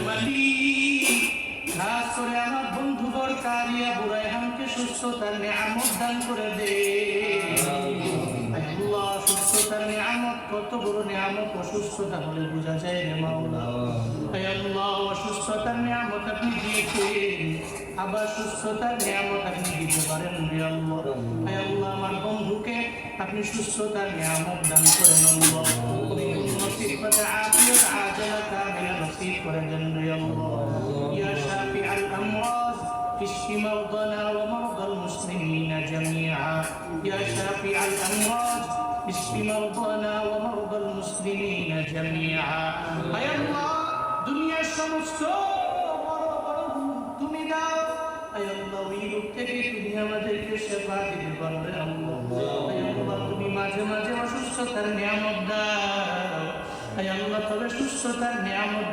মালিক, খাস করে আমার বন্ধুবর কারিয়া বুরাইহানকে সুস্থতার নিয়ামত দান করে দে। আল্লাহ, সুস্থতার নিয়ামত কত বড় নিয়ামত, অসুস্থতা হলে বোঝা যায় রে মাওলা। আল্লাহ, অসুস্থতার নিয়ামত আপনি দিয়েছেন, আবার সুস্থতার নিয়ামত আপনি দিতে পারেন রে আল্লাহ। আল্লাহ, আমার বন্ধুকে আপনি সুস্থতার নিয়ামত দান করেন আল্লাহ। নসিবত আফিয়ত আজলা কামিলা নসিব করে দেন রে আল্লাহ। ইয়া শাফিআল আমরাজ اشف مرضنا ومرضى المسلمين جميعا يا شافع الامراض اشف مرضنا ومرضى المسلمين جميعا يا الله দুনিয়ার সমস্ত বড় বড় তুমি দাও। আয় আল্লাহ, ওই রূপ থেকে তুমি আমাদেরকে সেবা দিতে পারবে আল্লাহ। আয় আল্লাহ, তুমি মাঝে মাঝে অসুস্থতার নিয়ামত দাও। আয় আল্লাহ, তবে সুস্থতার নিয়ামত